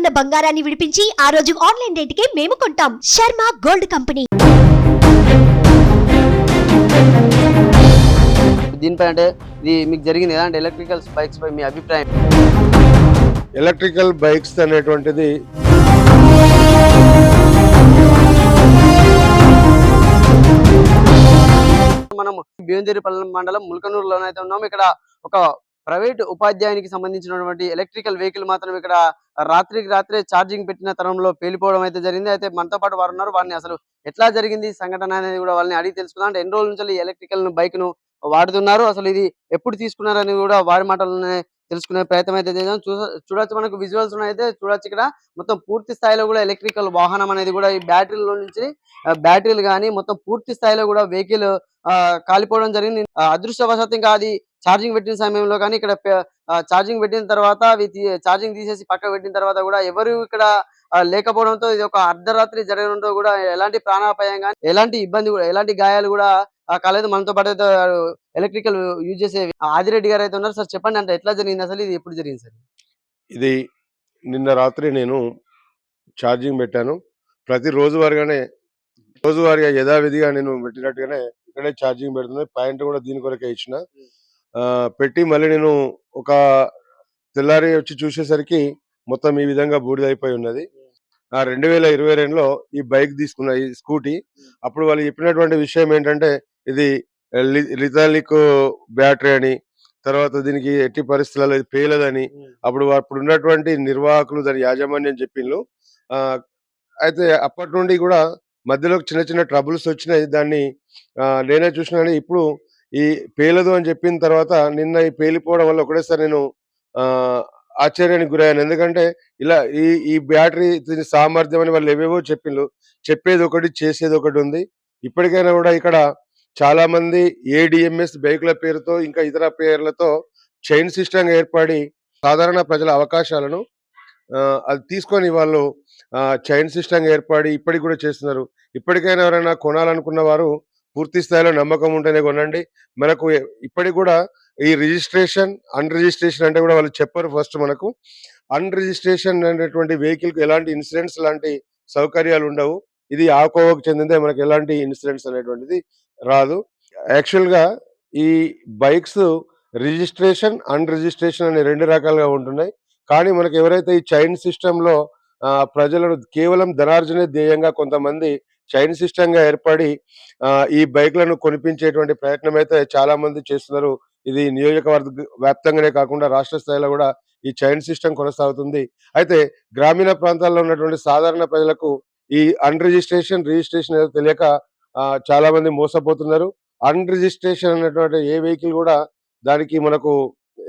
ఉన్న బంగారాన్ని విడిపించి ఆ రోజు ఆన్లైన్ రేటుకే మేము కొంటాం. Sharma gold company. దీనిపై అంటే ఇది మీకు జరిగింది కదా అంటే ఎలక్ట్రికల్ బైక్స్ పై మీ అభిప్రాయం? ఎలక్ట్రికల్ బైక్స్ అనేటువంటిది మనం భీమదేరిపల్లి మండలం ముల్కనూరులోనే అయితే ఉన్నాం. ఇక్కడ ఒక ప్రైవేట్ ఉపాధ్యాయునికి సంబంధించినటువంటి ఎలక్ట్రికల్ వెహికల్ మాత్రం ఇక్కడ రాత్రికి రాత్రే ఛార్జింగ్ పెట్టిన తరంలో పేలిపోవడం అయితే జరిగింది. అయితే మనతో పాటు వారు ఉన్నారు. వారిని అసలు ఎట్లా జరిగింది సంఘటన అనేది కూడా వాళ్ళని అడిగి తెలుసుకుందాం. అంటే ఎన్ని రోజుల నుంచి ఈ ఎలక్ట్రికల్ బైక్ ను వాడుతున్నారు, అసలు ఇది ఎప్పుడు తీసుకున్నారని కూడా వారి మాటల్లోనే తెలుసుకునే ప్రయత్నం అయితే చేద్దాం. చూడొచ్చు, మనకు విజువల్స్ అయితే చూడొచ్చు. ఇక్కడ మొత్తం పూర్తి స్థాయిలో కూడా ఎలక్ట్రికల్ వాహనం అనేది కూడా ఈ బ్యాటరీలో నుంచి బ్యాటరీలు కానీ మొత్తం పూర్తి స్థాయిలో కూడా వెహికల్ కాలిపోవడం జరిగింది. అదృష్టవశాత్తు ఇంకా అది ఛార్జింగ్ పెట్టిన సమయంలో కానీ ఇక్కడ ఛార్జింగ్ పెట్టిన తర్వాత అవి ఛార్జింగ్ తీసేసి పక్క పెట్టిన తర్వాత కూడా ఎవరు ఇక్కడ లేకపోవడంతో ఇది ఒక అర్ధరాత్రి జరగడంతో కూడా ఎలాంటి ప్రాణాపాయం కానీ ఎలాంటి ఇబ్బంది కూడా ఎలాంటి గాయాలు కూడా కాలేదు. మనతో పాటు అయితే ఎలక్ట్రికల్ యూజ్ చేసే ఆదిరెడ్డి గారు అయితే ఉన్నారు. సార్ చెప్పండి, అంటే ఎట్లా జరిగింది, అసలు ఇది ఎప్పుడు జరిగింది సార్? ఇది నిన్న రాత్రి నేను ఛార్జింగ్ పెట్టాను. రోజువారీగా యథావిధిగా నేను పెట్టినట్టుగానే ఇక్కడే ఛార్జింగ్ పెడుతుంది. పాయింట్ కూడా దీని కొరకే ఇచ్చిన. పెట్టి మళ్ళీ నేను ఒక తెల్లారి వచ్చి చూసేసరికి మొత్తం ఈ విధంగా బూడిదైపోయి ఉన్నది. 2022లో ఈ బైక్ తీసుకున్న, ఈ స్కూటీ. అప్పుడు వాళ్ళు చెప్పినటువంటి విషయం ఏంటంటే ఇది లిథాలిక్ బ్యాటరీ అని, తర్వాత దీనికి ఎట్టి పరిస్థితులలో ఇది పేలదని అప్పుడు ఉన్నటువంటి నిర్వాహకులు దాని యాజమాన్యం చెప్పిండ్రు. అయితే అప్పటి నుండి కూడా మధ్యలో చిన్న చిన్న ట్రబుల్స్ వచ్చినాయి. దాన్ని నేనే చూసినా కానీ ఇప్పుడు ఈ పేలదు అని చెప్పిన తర్వాత నిన్న ఈ పేలిపోవడం వల్ల ఒకటేసారి నేను ఆశ్చర్యానికి గురయ్యాను. ఎందుకంటే ఇలా ఈ బ్యాటరీ దీని సామర్థ్యం అని వాళ్ళు ఏవేవో చెప్పిండ్రు. చెప్పేది ఒకటి, చేసేది ఒకటి ఉంది. ఇప్పటికైనా కూడా ఇక్కడ చాలా మంది ఏడిఎంఎస్ బైకుల పేరుతో ఇంకా ఇతర పేర్లతో చైన్ సిస్టమ్ ఏర్పడి సాధారణ ప్రజల అవకాశాలను అది తీసుకొని వాళ్ళు చైన్ సిస్టమ్ ఏర్పడి ఇప్పటికి కూడా చేస్తున్నారు. ఇప్పటికైనా ఎవరైనా కొనాలనుకున్న వారు పూర్తి స్థాయిలో నమ్మకం ఉంటేనే కొనండి. మనకు ఇప్పటికి కూడా ఈ రిజిస్ట్రేషన్, అన్ రిజిస్ట్రేషన్ అంటే కూడా వాళ్ళు చెప్పరు. ఫస్ట్ మనకు అన్ రిజిస్ట్రేషన్ అనేటువంటి వెహికల్ కు ఎలాంటి ఇన్సూరెన్స్ లాంటి సౌకర్యాలు ఉండవు. ఇది ఆకోవకు చెందిందే, మనకు ఎలాంటి ఇన్సూరెన్స్ అనేటువంటిది రాదు. యాక్చువల్ గా ఈ బైక్స్ రిజిస్ట్రేషన్, అన్ రిజిస్ట్రేషన్ అనే 2 రకాలుగా ఉంటున్నాయి. కానీ మనకు ఎవరైతే ఈ చైన్ సిస్టమ్ లో ప్రజలను కేవలం ధనార్జనే ధ్యేయంగా కొంతమంది చైన్ సిస్టమ్ గా ఏర్పడి ఈ బైక్లను కొనిపించేటువంటి ప్రయత్నం అయితే చాలా మంది చేస్తున్నారు. ఇది నియోజకవర్గ వ్యాప్తంగానే కాకుండా రాష్ట్ర స్థాయిలో కూడా ఈ చైన్ సిస్టమ్ కొనసాగుతుంది. అయితే గ్రామీణ ప్రాంతాల్లో ఉన్నటువంటి సాధారణ ప్రజలకు ఈ అన్ రిజిస్ట్రేషన్, రిజిస్ట్రేషన్ ఏదో తెలియక చాలా మంది మోసపోతున్నారు. అన్ రిజిస్ట్రేషన్ అనేటువంటి ఏ వెహికల్ కూడా దానికి మనకు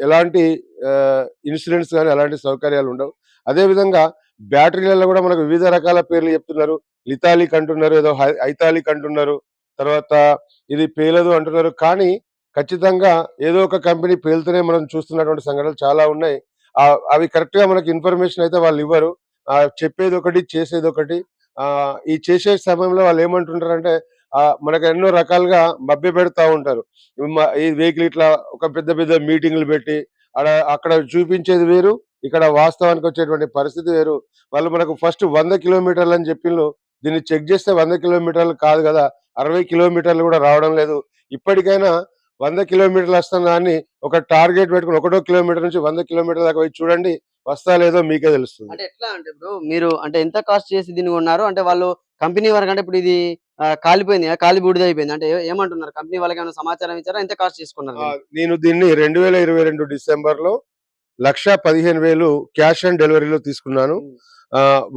ఎలాంటి ఇన్సూరెన్స్ కానీ అలాంటి సౌకర్యాలు ఉండవు. అదేవిధంగా బ్యాటరీలలో కూడా మనకు వివిధ రకాల పేర్లు చెప్తున్నారు. లిథాలిక్ అంటున్నారు, ఏదో ఐతాలిక్ అంటున్నారు, తర్వాత ఇది పేలదు అంటున్నారు. కానీ ఖచ్చితంగా ఏదో ఒక కంపెనీ పేలుతూనే మనం చూస్తున్నటువంటి సంఘటనలు చాలా ఉన్నాయి. అవి కరెక్ట్ గా మనకి ఇన్ఫర్మేషన్ అయితే వాళ్ళు ఇవ్వరు. చెప్పేది ఒకటి, చేసేది ఒకటి. ఈ చేసే సమయంలో వాళ్ళు ఏమంటుంటారంటే మనకు ఎన్నో రకాలుగా మభ్య పెడతా ఉంటారు. ఈ వెహికల్ ఇట్లా ఒక పెద్ద పెద్ద మీటింగ్లు పెట్టి అక్కడ చూపించేది వేరు, ఇక్కడ వాస్తవానికి వచ్చేటువంటి పరిస్థితి వేరు. వాళ్ళు మనకు ఫస్ట్ 100 కిలోమీటర్లు అని చెప్పిండ్రు. దీన్ని చెక్ చేస్తే 100 కిలోమీటర్లు కాదు కదా, 60 కిలోమీటర్లు కూడా రావడం లేదు. ఇప్పటికైనా 100 కిలోమీటర్లు వస్తున్న దాన్ని ఒక టార్గెట్ పెట్టుకుని 1 కిలోమీటర్ నుంచి 100 కిలోమీటర్ల దాకా పోయి చూడండి, వస్తా లేదో మీకే తెలుస్తుంది. అంటే ఎట్లా అంటే బ్రో, మీరు అంటే ఎంత కాస్ట్ చేసి దీన్ని కొన్నారు? అంటే వాళ్ళు కంపెనీ వరకు అంటే ఇప్పుడు ఇది కాలిపోయింది, కాలి బూడిద అయిపోయింది అంటే ఏమంటున్నారు? కంపెనీ వాళ్ళకి ఏమైనా సమాచారం ఇచ్చారా? ఎంత కాస్ట్ చేసుకున్నారు? నేను దీన్ని 2022 డిసెంబర్ లో 1,15,000 క్యాష్ ఆన్ డెలివరీలో తీసుకున్నాను.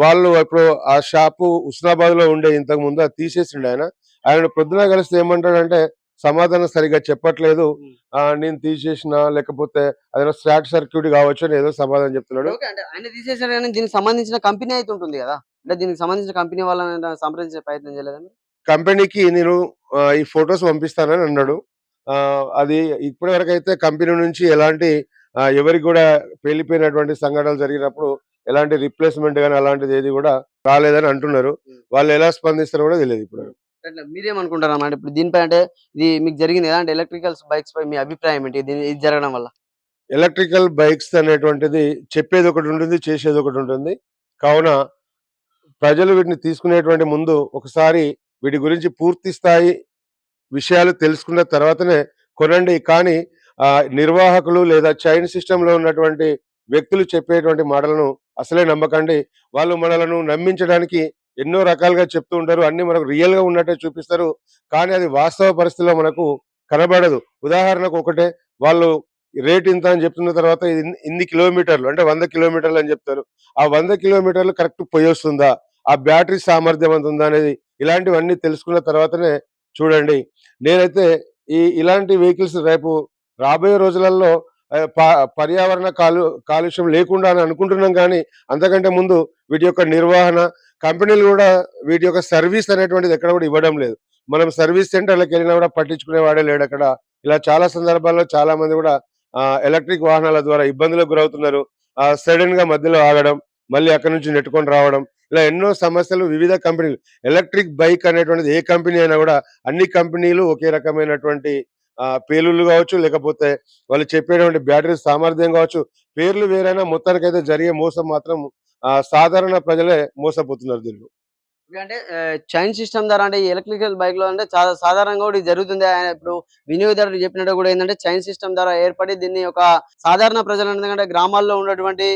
వాళ్ళు ఇప్పుడు ఆ షాపు హుస్నాబాద్ లో ఉండే ఇంతకు ముందు అది తీసేసిండు ఆయన పొద్దున కలిస్తే ఏమంటాడంటే సమాధానం సరిగా చెప్పట్లేదు, నేను తీసేసిన లేకపోతే అదేదో షార్ట్ సర్క్యూట్ కావచ్చు అని ఏదో సమాధానం చెప్తున్నాడు. ఆయన తీసేసాడు కానీ దీనికి సంబంధించిన కంపెనీ అయితే ఉంటుంది కదా, అంటే దీనికి సంబంధించిన కంపెనీ వాళ్ళని సంప్రదించే ప్రయత్నం చేయలేదా? కంపెనీకి నేను ఈ ఫొటోస్ పంపిస్తానని అన్నాడు. అది ఇప్పటి వరకు అయితే కంపెనీ నుంచి ఎలాంటి ఎవరికి కూడా పేలిపోయినటువంటి సంఘటనలు జరిగినప్పుడు ఎలాంటి రిప్లేస్మెంట్ గానీ అలాంటిది ఏది కూడా రాలేదని అంటున్నారు. వాళ్ళు ఎలా స్పందిస్తారో కూడా తెలియదు. ఇప్పుడు మీరేమనుకుంటారు అన్నమాట ఇప్పుడు దీనిపై? అంటే ఇది మీకు జరిగింది కదా, అంటే ఎలక్ట్రికల్ బైక్స్ పై మీ అభిప్రాయం ఏంటి ఇది జరగడం వల్ల? ఎలక్ట్రికల్ బైక్స్ అనేటువంటిది చెప్పేది ఒకటి ఉంటుంది, చేసేది ఒకటి ఉంటుంది. కావున ప్రజలు వీటిని తీసుకునేటువంటి ముందు ఒకసారి వీటి గురించి పూర్తి స్థాయి విషయాలు తెలుసుకున్న తర్వాతనే కొనండి. కానీ నిర్వాహకులు లేదా చైన్ సిస్టంలో ఉన్నటువంటి వ్యక్తులు చెప్పేటువంటి మాటలను అసలే నమ్మకండి. వాళ్ళు మనలను నమ్మించడానికి ఎన్నో రకాలుగా చెప్తూ ఉంటారు. అన్ని మనకు రియల్‌గా ఉన్నట్టే చూపిస్తారు. కానీ అది వాస్తవ పరిస్థితిలో మనకు కనబడదు. ఉదాహరణకు ఒకటే, వాళ్ళు రేట్ ఇంత అని చెప్తున్న తర్వాత ఇది ఇన్ని కిలోమీటర్లు అంటే 100 కిలోమీటర్లు అని చెప్తారు. ఆ 100 కిలోమీటర్లు కరెక్ట్ పొయ్యొస్తుందా? ఆ బ్యాటరీ సామర్థ్యం ఎంత ఉందా? అనేది ఇలాంటివన్నీ తెలుసుకున్న తర్వాతనే చూడండి. నేనైతే ఇలాంటి వెహికల్స్ రేపు రాబోయే రోజులలో పర్యావరణ కాలుష్యం లేకుండా అని అనుకుంటున్నాం. కానీ అంతకంటే ముందు వీటి యొక్క నిర్వహణ, కంపెనీలు కూడా వీటి యొక్క సర్వీస్ అనేటువంటిది ఎక్కడ కూడా ఇవ్వడం లేదు. మనం సర్వీస్ సెంటర్‌లకి వెళ్ళినా కూడా పట్టించుకునేవాడే లేడక్కడ. ఇలా చాలా సందర్భాల్లో చాలా మంది కూడా ఎలక్ట్రిక్ వాహనాల ద్వారా ఇబ్బందులకు గురవుతున్నారు. సడెన్‌గా మధ్యలో ఆగడం, మళ్ళీ అక్కడి నుంచి నెట్టుకొని రావడం, ఇలా ఎన్నో సమస్యలు వివిధ కంపెనీలు. ఎలక్ట్రిక్ బైక్ అనేటువంటిది ఏ కంపెనీ అయినా కూడా అన్ని కంపెనీలు ఒకే రకమైనటువంటి పేలుళ్ళు కావచ్చు, లేకపోతే వాళ్ళు చెప్పేటువంటి బ్యాటరీ సామర్థ్యం కావచ్చు, పేర్లు వేరైనా మొత్తానికైతే జరిగే మోసం మాత్రం సాధారణ ప్రజలే మోసపోతున్నారు దీంట్లో. అంటే చైన్ సిస్టమ్ ద్వారా అంటే ఈ ఎలక్ట్రికల్ బైక్ లో అంటే చాలా సాధారణంగా కూడా ఇది జరుగుతుంది. ఆయన ఇప్పుడు వినియోగదారుడు చెప్పినట్టు కూడా ఏంటంటే చైన్ సిస్టమ్ ద్వారా ఏర్పడి దీన్ని ఒక సాధారణ ప్రజలు, ఎందుకంటే గ్రామాల్లో ఉన్నటువంటి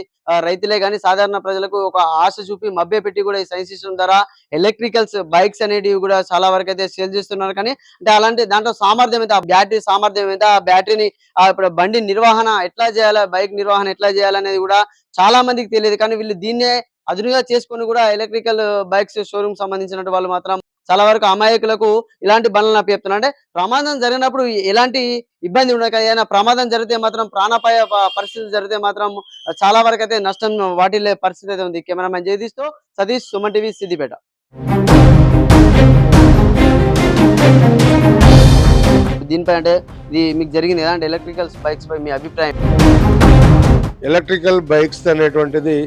రైతులే కానీ సాధారణ ప్రజలకు ఒక ఆశ చూపి మభ్యపెట్టి కూడా ఈ చైన్ సిస్టమ్ ద్వారా ఎలక్ట్రికల్స్ బైక్స్ అనేటివి కూడా చాలా వరకు అయితే సేల్ చేస్తున్నారు. కానీ అంటే అలాంటి దాంట్లో సామర్థ్యం ఎంత, ఆ బ్యాటరీ సామర్థ్యం ఎంత, ఆ బ్యాటరీని ఇప్పుడు బండి నిర్వహణ ఎట్లా చేయాలా, బైక్ నిర్వహణ ఎట్లా చేయాలనేది కూడా చాలా మందికి తెలియదు. కానీ వీళ్ళు దీన్నే అదునుగా చేసుకొని కూడా ఎలక్ట్రికల్ బైక్స్ షోరూమ్ సంబంధించినటువంటి వాళ్ళు మాత్రం చాలా వరకు అమాయకులకు ఇలాంటి బండ్లను అప్పచెప్తున్నారు. అంటే ప్రమాదం జరిగినప్పుడు ఎలాంటి ఇబ్బంది ఉండదు. కానీ ఏదైనా ప్రమాదం జరిగితే మాత్రం ప్రాణాపాయ పరిస్థితి జరిగితే మాత్రం చాలా వరకు అయితే నష్టం వాటిల్లే పరిస్థితి అయితే ఉంది. కెమెరామెన్ జగదీష్‌తో సతీష్, సుమన్ టీవీ, సిద్దిపేట. దీనిపై అంటే ఇది మీకు జరిగింది కదా, అంటే ఎలక్ట్రికల్ బైక్స్ పై మీ అభిప్రాయం? ఎలక్ట్రికల్ బైక్స్ అనేటువంటిది